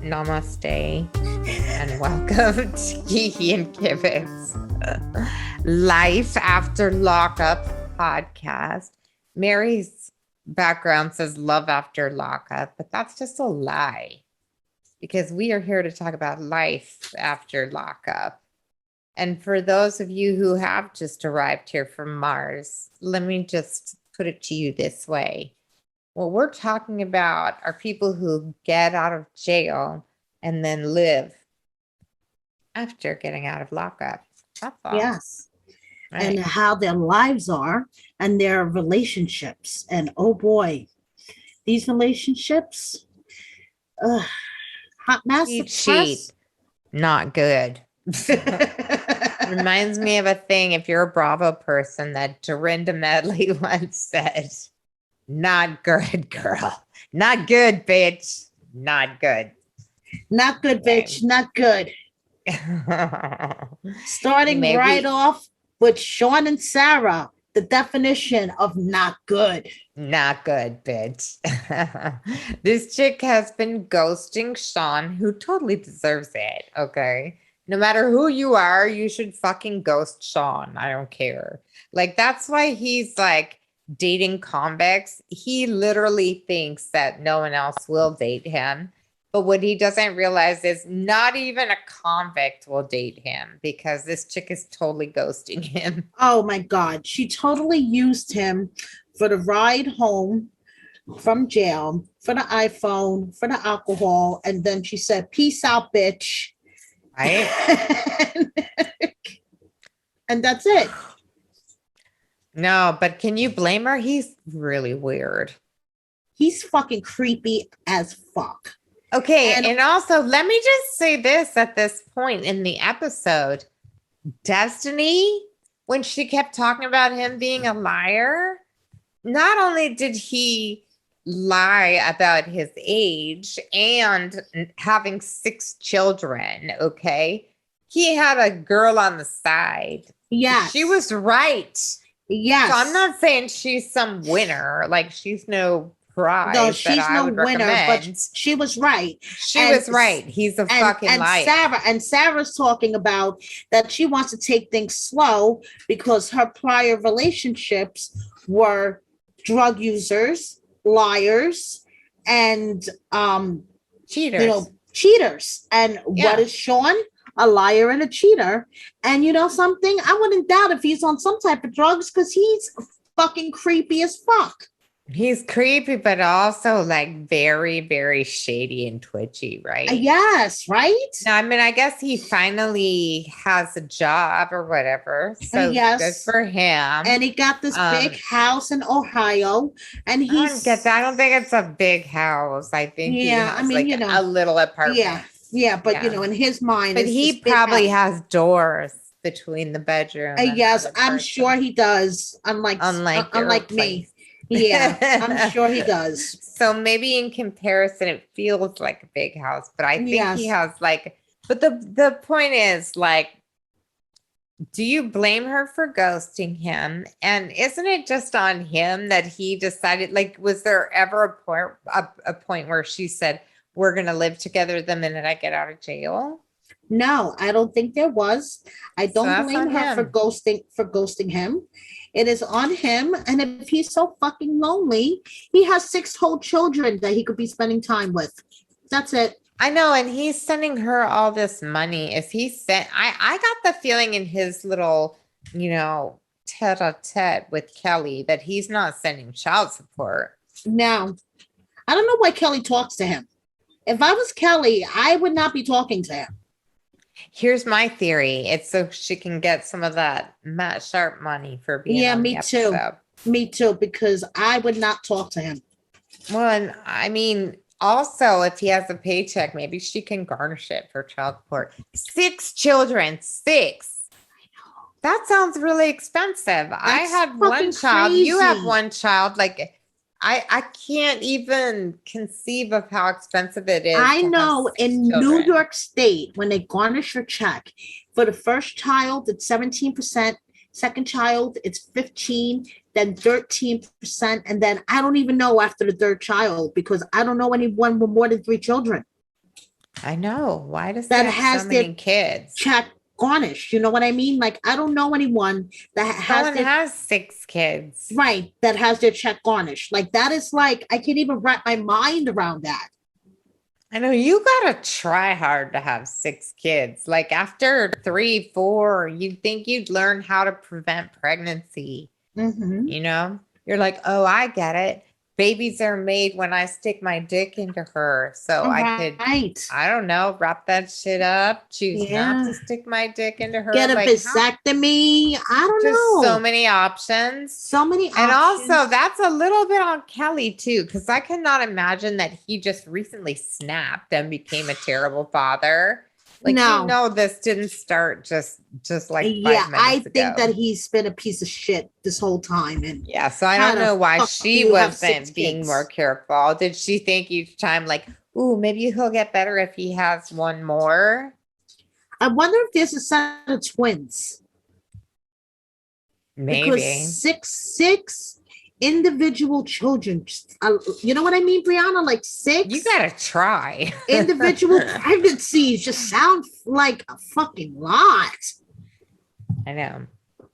Namaste and welcome to Kiki and Kivitz Life After Lockup podcast. Mary's background says love after lockup, but that's just a lie because we are here to talk about life after lockup. And for those of you who have just arrived here from Mars, let me just put it to you this way. What we're talking about are people who get out of jail and then live after getting out of lockup. That's all. Yes. Right. And how their lives are and their relationships. And oh boy, these relationships, hot mess. Cheat. Not good. Reminds me of a thing, if you're a Bravo person, that Dorinda Medley once said, not good, girl. Not good, bitch. Not good. Not good, bitch. Not good. Starting right off with Sean and Sarah, the definition of not good. Not good, bitch. This chick has been ghosting Sean, who totally deserves it, okay? No matter who you are, you should fucking ghost Sean. I don't care. Like, that's why he's like dating convicts. He literally thinks that no one else will date him. But what he doesn't realize is not even a convict will date him because this chick is totally ghosting him. Oh my God. She totally used him for the ride home from jail, for the iPhone, for the alcohol. And then she said, peace out, bitch. Right? And that's it. No, but can you blame her? He's really weird. He's fucking creepy as fuck. Okay, and also let me just say this at this point in the episode. Destiny, when she kept talking about him being a liar, not only did he lie about his age and having 6 children, okay, he had a girl on the side. Yeah, she was right. Yes. So I'm not saying she's some winner, like she's no prize. No, she's no winner, recommend. but she was right. She was right. He's a fucking liar. Sarah's talking about that she wants to take things slow because her prior relationships were drug users, liars, and cheaters. Cheaters. And what is Sean? A liar and a cheater. And you know something? I wouldn't doubt if he's on some type of drugs because he's fucking creepy as fuck. He's creepy, but also like very, very shady and twitchy, right? Yes, right? No, I mean, I guess he finally has a job or whatever. So good for him. And he got this big house in Ohio. And he's... I don't get that. I don't think it's a big house. I think he has a little apartment. Yeah, but you know, in his mind, but he probably has doors between the bedroom. Yes, I'm sure he does. Unlike me. Yeah, I'm sure he does. So maybe in comparison, it feels like a big house, but I think he has but the point is, like, do you blame her for ghosting him? And isn't it just on him that he decided, like, was there ever a point where she said, we're going to live together the minute I get out of jail? No, I don't think there was. I don't blame her for ghosting him. It is on him. And if he's so fucking lonely, he has 6 whole children that he could be spending time with. That's it. I know. And he's sending her all this money. If he sent, I got the feeling in his little, tete-a-tete with Kelly that he's not sending child support. No. I don't know why Kelly talks to him. If I was Kelly, I would not be talking to him. Here's my theory. It's so she can get some of that Matt Sharp money for being on the episode. Me too, because I would not talk to him. Well, and I mean, also, if he has a paycheck, maybe she can garnish it for child support. 6 children, 6. That sounds really expensive. I had one child. Crazy. You have one child. Like, I can't even conceive of how expensive it is. I know in New York State, when they garnish your check, for the first child, it's 17%. Second child, it's 15%, then 13%. And then I don't even know after the third child because I don't know anyone with more than 3 children. I know. Why does he that have has so their many kids? check garnished. You know what I mean? Like, I don't know anyone that has Someone has 6 kids. right, that has their check garnished. Like, that is like, I can't even wrap my mind around that. I know you gotta try hard to have 6 kids. Like after 3, 4, you'd think you'd learn how to prevent pregnancy. Mm-hmm. You know, you're like, oh, I get it. Babies are made when I stick my dick into her. So All I could, right. I don't know, wrap that shit up, choose not Yeah. to stick my dick into her. Get a Like, how? vasectomy. I don't Just so know. many options. So many And also, options. that's a little bit on Kelly too, because I cannot imagine that he just recently snapped and became a terrible father. Like, No. this didn't start just like Yeah, 5 minutes I think ago. that he's been a piece of shit this whole time. And Yeah, so I how don't the know why fuck do she you have 6 wasn't being kids? more careful. Did she think each time, like, ooh, maybe he'll get better if he has one more? I wonder if there's a set of twins. Because Maybe. six individual children. You know what I mean, Brianna? Like 6. You gotta try. Individual pregnancies just sound like a fucking lot. I know.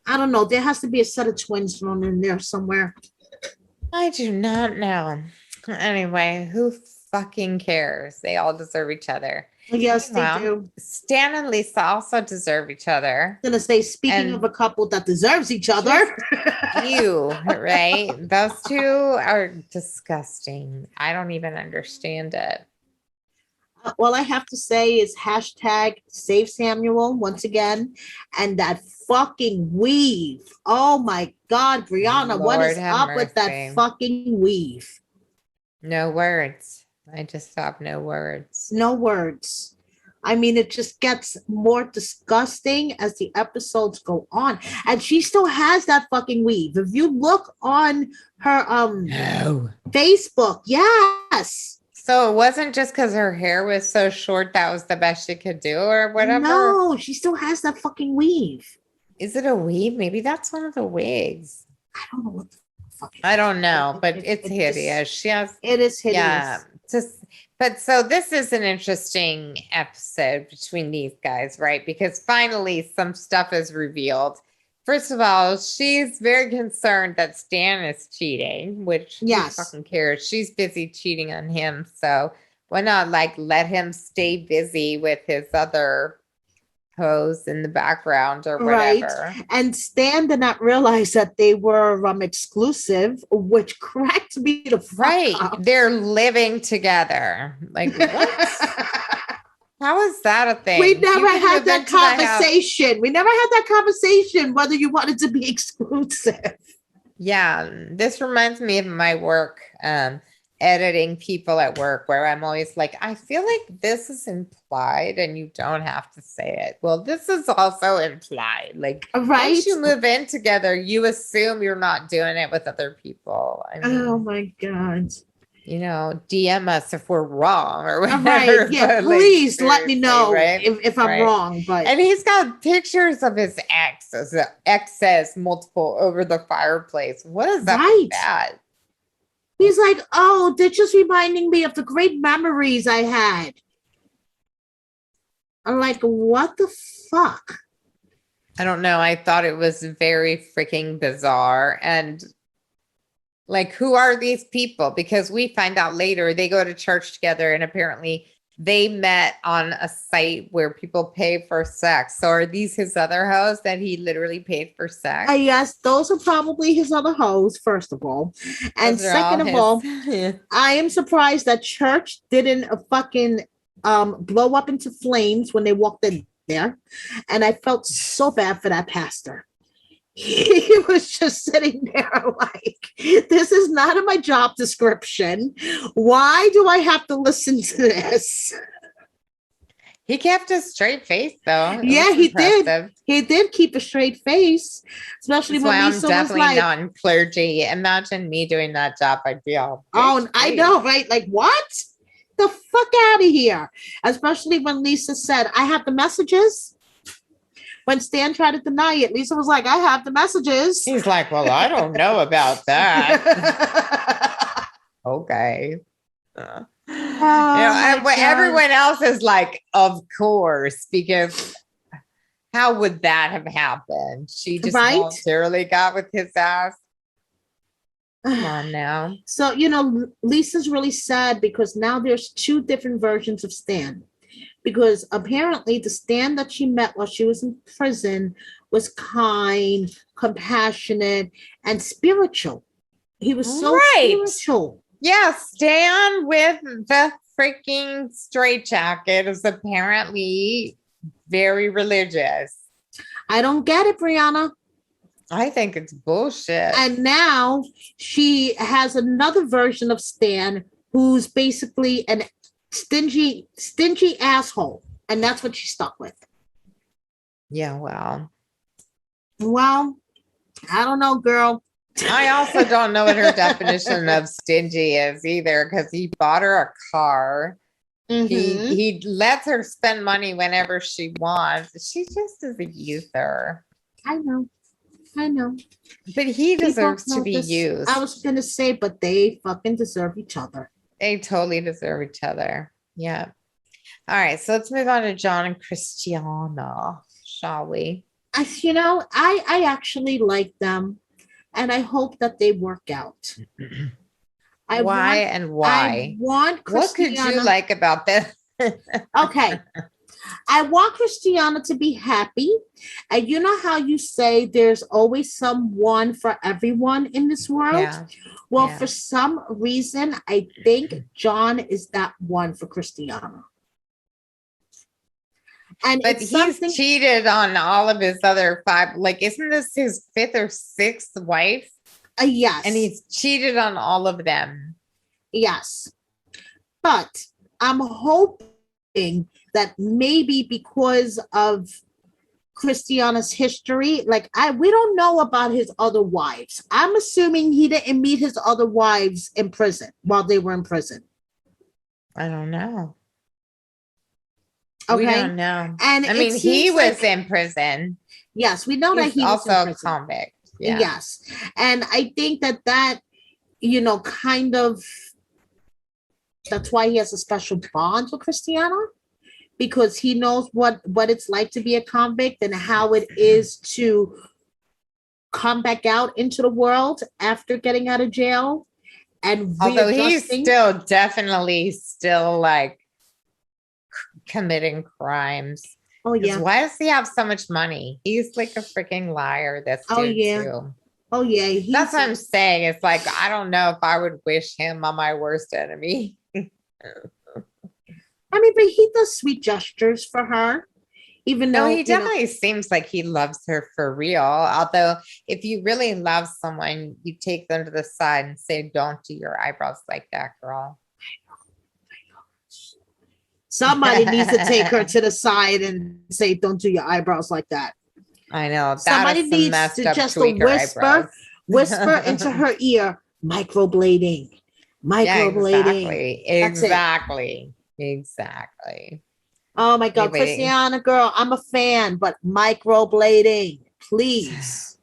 I don't know. There has to be a set of twins thrown in there somewhere. I do not know. Anyway, who fucking cares? They all deserve each other. Yes, Meanwhile, they do. Stan and Lisa also deserve each other. I'm gonna say, speaking of a couple that deserves each other. You, right? Those two are disgusting. I don't even understand it. All I have to say is hashtag save Samuel once again. And that fucking weave. Oh my God, Brianna, what Lord is have up with that mercy. fucking weave? No words. I just have no words. No words. I mean, it just gets more disgusting as the episodes go on. And she still has that fucking weave. If you look on her No. Facebook, yes. So it wasn't just because her hair was so short that was the best she could do or whatever? No, she still has that fucking weave. Is it a weave? Maybe that's one of the wigs. I don't know what the fuck. I don't know, but it's hideous. She has. It is hideous. Yeah. But so this is an interesting episode between these guys, right? Because finally some stuff is revealed. First of all, she's very concerned that Stan is cheating, which who fucking cares? She's busy cheating on him. So why not like let him stay busy with his other hoes in the background or whatever. Right. And Stan did not realize that they were exclusive, which cracked me the fuck up. They're living together. Like what? How is that a thing? We never had that conversation. We never had that conversation whether you wanted to be exclusive. Yeah, this reminds me of my work editing people at work where I'm always like, I feel like this is implied and you don't have to say it. Well, this is also implied. Like, once you move in together, you assume you're not doing it with other people. I mean, oh my God. You know, DM us if we're wrong or whatever. Right. Yeah, please let me know if I'm wrong. But and he's got pictures of his exes multiple over the fireplace. What is that? That? He's like, oh, they're just reminding me of the great memories I had. I'm like, what the fuck? I don't know. I thought it was very freaking bizarre. And like, who are these people? Because we find out later they go to church together and apparently they met on a site where people pay for sex. So are these his other hoes that he literally paid for sex? Yes, those are probably his other hoes, first of all. And second of all, I am surprised that church didn't fucking blow up into flames when they walked in there. And I felt so bad for that pastor. He was just sitting there like, this is not in my job description. Why do I have to listen to this? He kept a straight face, though. Yeah, he did. He did keep a straight face, especially when Lisa was like, not in clergy. Imagine me doing that job. I'd be all, oh, I know, right? Like, what? The fuck out of here. Especially when Lisa said, I have the messages. When Stan tried to deny it, Lisa was like, I have the messages. He's like, well, I don't know about that. Okay. And everyone else is like, of course, because how would that have happened? She just voluntarily got with his ass. Come on now. So, Lisa's really sad because now there's two different versions of Stan. Because apparently the Stan that she met while she was in prison was kind, compassionate, and spiritual. He was so spiritual. Yeah, Stan with the freaking straitjacket is apparently very religious. I don't get it, Brianna. I think it's bullshit. And now she has another version of Stan who's basically an stingy asshole. And that's what she's stuck with. Yeah, well, I don't know, girl. I also don't know what her definition of stingy is either, because he bought her a car. Mm-hmm. He lets her spend money whenever she wants. She just is a user. I know. But he deserves to be used. I was going to say, but they fucking deserve each other. They totally deserve each other. Yeah. All right. So let's move on to John and Christiana, shall we? I actually like them, and I hope that they work out. Why? I want Christiana. What could you like about this? Okay. I want Christiana to be happy. And you know how you say there's always someone for everyone in this world? Yeah. Well, for some reason, I think John is that one for Christiana. But he's cheated on all of his other 5. Like, isn't this his 5th or 6th wife? Yes. And he's cheated on all of them. Yes. But I'm hoping that maybe because of Christiana's history, we don't know about his other wives. I'm assuming he didn't meet his other wives in prison while they were in prison. I don't know. Okay. We don't know. And I mean, he was in prison. Yes, we know that he was also a convict. Yeah. Yes. And I think that kind of, that's why he has a special bond with Christiana, because he knows what it's like to be a convict and how it is to come back out into the world after getting out of jail. And although he's still definitely like committing crimes. Oh yeah. Why does he have so much money? He's like a freaking liar. This dude too. Oh yeah. That's what I'm saying. It's like, I don't know if I would wish him on my worst enemy. I mean, but he does sweet gestures for her, even though he definitely seems like he loves her for real. Although, if you really love someone, you take them to the side and say, "Don't do your eyebrows like that, girl." Somebody needs to take her to the side and say, "Don't do your eyebrows like that." I know. Somebody needs to just whisper into her ear, microblading. Exactly. Oh my God, Christiana, girl, I'm a fan, but microblading, please.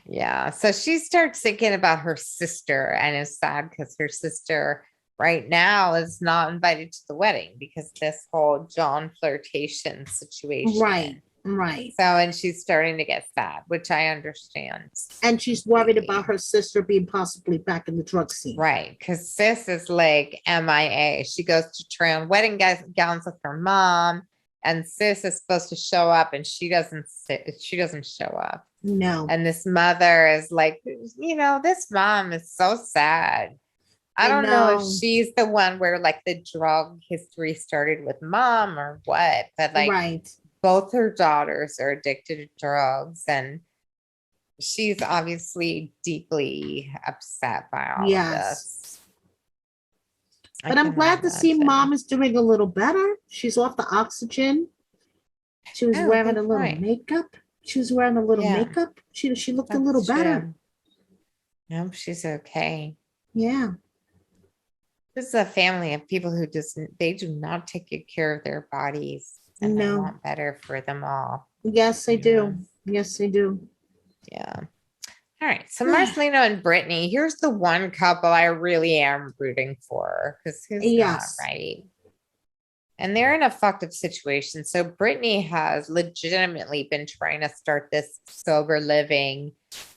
Yeah. So she starts thinking about her sister and is sad because her sister right now is not invited to the wedding because this whole John flirtation situation. Right. So, and she's starting to get sad, which I understand. And she's worried about her sister being possibly back in the drug scene. Right. Because sis is like MIA. She goes to try on wedding gowns with her mom, and sis is supposed to show up, and she doesn't show up. No. And this mother is like, this mom is so sad. I don't know if she's the one where like the drug history started with mom or what, but like both her daughters are addicted to drugs, and she's obviously deeply upset by all of this. But I'm glad to see mom is doing a little better. She's off the oxygen. She was wearing a little makeup. She looked a little better. Nope, she's okay. Yeah. This is a family of people who they do not take good care of their bodies, and they want better for them all. Yes, they do. Yes, they do. Yeah. All right. So Marcelino and Brittany, here's the one couple I really am rooting for because who's not, right? And they're in a fucked up situation. So Brittany has legitimately been trying to start this sober living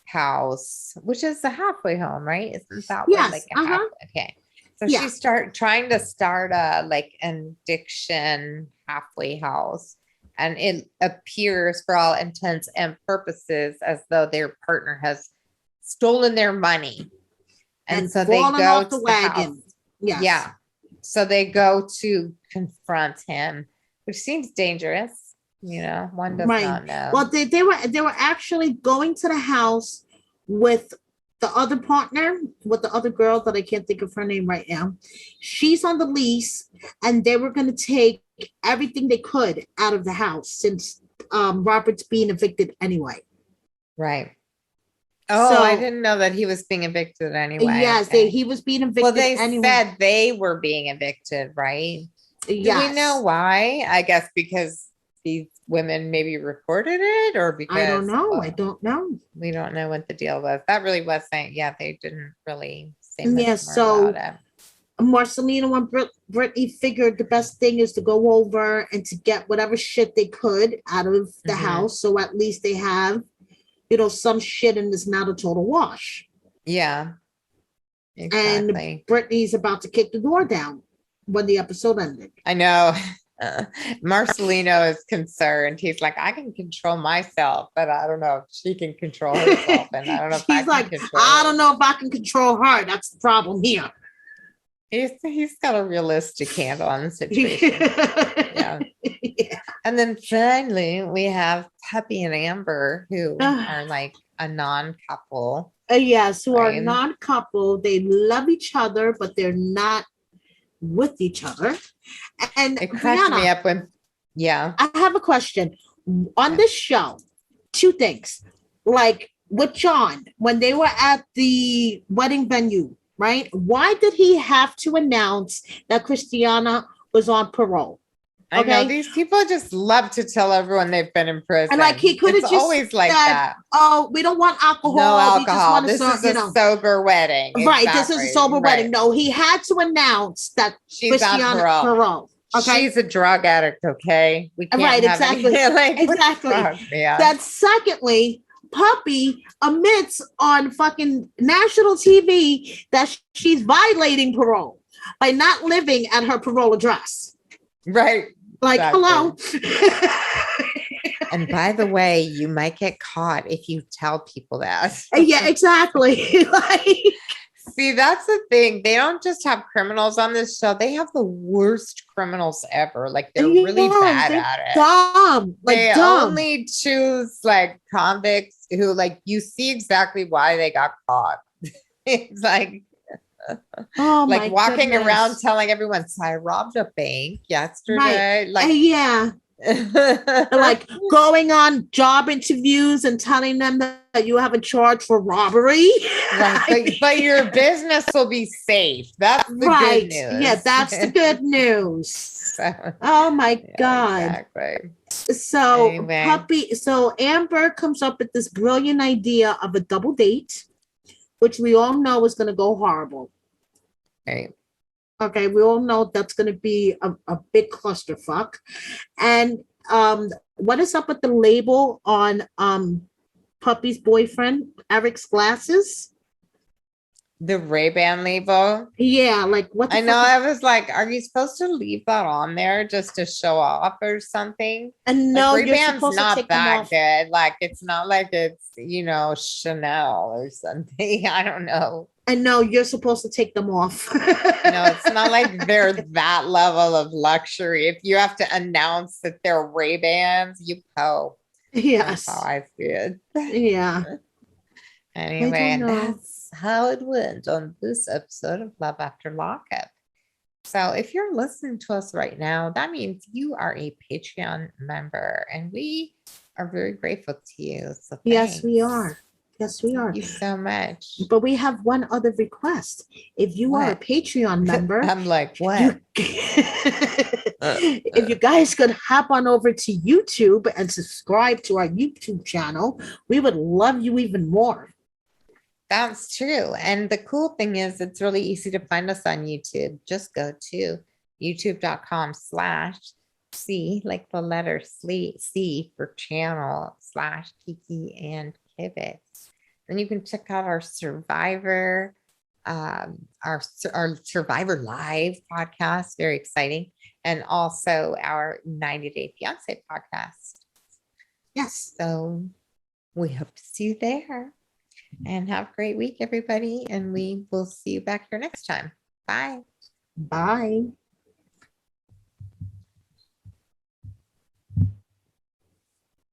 house, which is a halfway home, right? Isn't that what, like a halfway? Okay. So she trying to start a like an addiction halfway house. And it appears for all intents and purposes as though their partner has stolen their money. And so they go to the wagon. Yeah. So they go to confront him, which seems dangerous. You know, one does not know. Well, they were actually going to the house with the other partner, with the other girl that I can't think of her name right now. She's on the lease, and they were going to take everything they could out of the house since Robert's being evicted anyway. Right. Oh, so, I didn't know that he was being evicted anyway. Yes, he was being evicted. Well, they said they were being evicted, right? Yes. Do we know why? I guess because these women maybe reported it, or because I don't know. I don't know. We don't know what the deal was. That really wasn't. Yeah, they didn't really say much more about it. Marcelino and Brittany figured the best thing is to go over and to get whatever shit they could out of the house, so at least they have, you know, some shit and it's not a total wash. Yeah. Exactly. And Brittany's about to kick the door down when the episode ended. I know. Marcelino is concerned. He's like, I can control myself, but I don't know if she can control herself. And I don't know if I don't know if I can control her. That's the problem here. He's got a realistic handle on the situation. Yeah. And then finally we have Peppy and Amber, who are like a non-couple. Yes, who are non-couple. They love each other, but they're not with each other. And it cracks me up when, I have a question. On this show, two things. Like with John, when they were at the wedding venue, right? Why did he have to announce that Christiana was on parole? I know these people just love to tell everyone they've been in prison. And like he could have just always like that. Oh, we don't want alcohol. No alcohol. This is a sober wedding. Right. This is a sober wedding. No, he had to announce that she's on parole. Okay. She's a drug addict. Okay. We can't exactly. Exactly. That secondly, Puppy admits on fucking national TV that she's violating parole by not living at her parole address. Right. Like, hello. And by the way, you might get caught if you tell people that. Yeah, exactly. See, that's the thing. They don't just have criminals on this show. They have the worst criminals ever. Like, they're really bad at it. Dumb. They only choose like convicts who, like, you see exactly why they got caught. It's like, like walking around telling everyone, so I robbed a bank yesterday. Like, like going on job interviews and telling them that you have a charge for robbery. Right, but your business will be safe. That's the good news. Yeah, that's the good news. Oh my God. Exactly. So so Amber comes up with this brilliant idea of a double date, which we all know is going to go horrible. Right. Okay, we all know that's going to be a big clusterfuck. And what is up with the label on Puppy's boyfriend, Eric's glasses? The Ray-Ban label? Yeah, like what? I know. I was like, are you supposed to leave that on there just to show off or something? And no, like, Ray-Ban's not that good. Like, it's not like it's, you know, Chanel or something. I don't know. I know you're supposed to take them off. No, it's not like they're that level of luxury. If you have to announce that they're Ray-Bans, you hope. Yes. That's how I feel. Yeah. Anyway, that's how it went on this episode of Love After Lockup. So if you're listening to us right now, that means you are a Patreon member, and we are very grateful to you. So yes, we are. Yes, we are. Thank you so much. But we have one other request. If you are a Patreon member, I'm like, what? If you guys could hop on over to YouTube and subscribe to our YouTube channel, we would love you even more. That's true. And the cool thing is it's really easy to find us on YouTube. Just go to youtube.com/C, like the letter C for channel /Kiki and Kivets. Then you can check out our Survivor, our Survivor Live podcast, very exciting, and also our 90 Day Fiance podcast. Yes. So we hope to see you there. And have a great week, everybody. And we will see you back here next time. Bye. Bye.